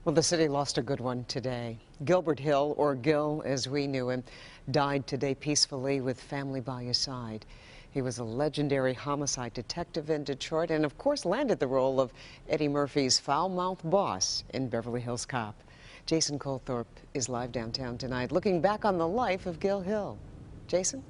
Well, the city lost a good one today. Gilbert Hill, or Gil as we knew him, died today peacefully with family by his side. He was a legendary homicide detective in Detroit and, of course, landed the role of Eddie Murphy's foul-mouthed boss in Beverly Hills Cop. Jason Colthorpe is live downtown tonight, looking back on the life of Gil Hill. Jason?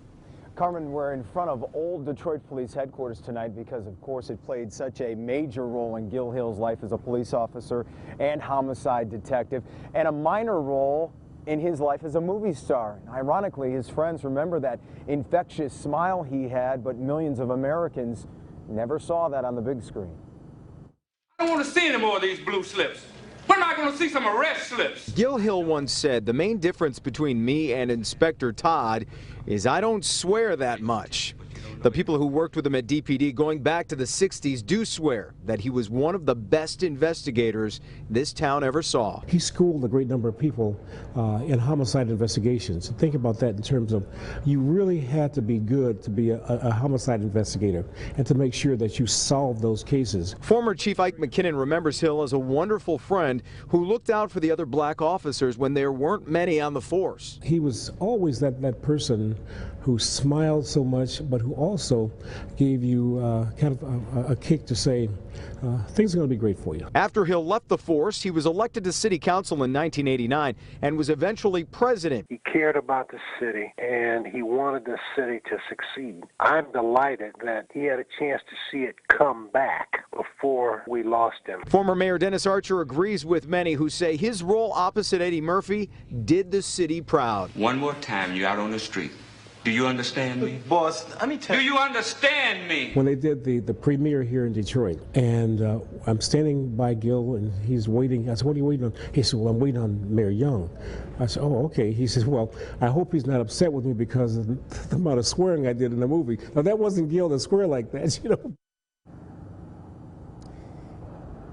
Carmen, we're in front of Old Detroit Police Headquarters tonight because, of course, it played such a major role in Gil Hill's life as a police officer and homicide detective, and a minor role in his life as a movie star. And ironically, his friends remember that infectious smile he had, but millions of Americans never saw that on the big screen. I don't want to see any more of these blue slips. When am I going to see some arrest slips? Gil Hill once said, "The main difference between me and Inspector Todd is I don't swear that much." The people who worked with him at DPD going back to the 60s do swear that he was one of the best investigators this town ever saw. He schooled a great number of people in homicide investigations. Think about that in terms of you really had to be good to be a homicide investigator and to make sure that you solve those cases. Former Chief Ike McKinnon remembers Hill as a wonderful friend who looked out for the other black officers when there weren't many on the force. He was always that person who smiled so much, but who also gave you kind of a kick to say, things are going to be great for you. After Hill left the force, he was elected to city council in 1989 and was eventually president. He cared about the city and he wanted the city to succeed. I'm delighted that he had a chance to see it come back before we lost him. Former Mayor Dennis Archer agrees with many who say his role opposite Eddie Murphy did the city proud. One more time, you're out on the street. Do you understand me? Boss, let me tell you. Do you understand me? When they did the premiere here in Detroit, and I'm standing by Gil, and he's waiting. I said, "What are you waiting on?" He said, "Well, I'm waiting on Mayor Young." I said, "Oh, okay." He says, "Well, I hope he's not upset with me because of the amount of swearing I did in the movie." Now, that wasn't Gil to swear like that, you know.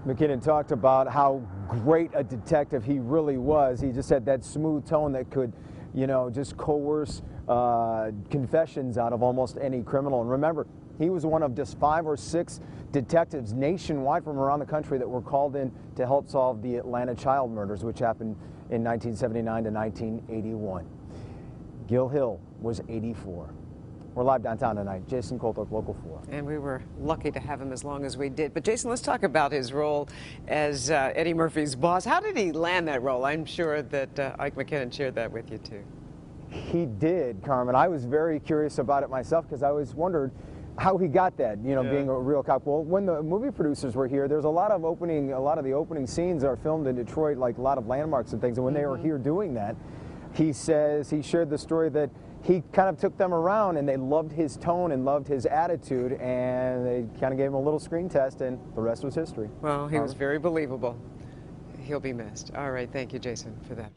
McKinnon talked about how great a detective he really was. He just had that smooth tone that could, you know, just coerce confessions out of almost any criminal. And remember, he was one of just 5 or 6 detectives nationwide from around the country that were called in to help solve the Atlanta child murders, which happened in 1979 to 1981. Gil Hill was 84. We're live downtown tonight. Jason Colthorpe, Local 4. And we were lucky to have him as long as we did. But Jason, let's talk about his role as Eddie Murphy's boss. How did he land that role? I'm sure that Ike McKinnon shared that with you too. He did, Carmen. I was very curious about it myself because I always wondered how he got that, you know, being a real cop. Well, when the movie producers were here, there's a lot of the opening scenes are filmed in Detroit, like a lot of landmarks and things. And when they were here doing that, he says he shared the story that he kind of took them around and they loved his tone and loved his attitude, and they kind of gave him a little screen test, and the rest was history. Well, he was very believable. He'll be missed. All right, thank you, Jason, for that.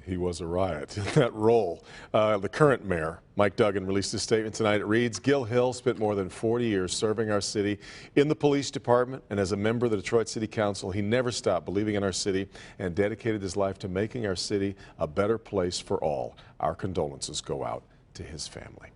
He was a riot in that role. The current mayor, Mike Duggan, released a statement tonight. It reads, "Gil Hill spent more than 40 years serving our city in the police department, and as a member of the Detroit City Council, he never stopped believing in our city and dedicated his life to making our city a better place for all. Our condolences go out to his family."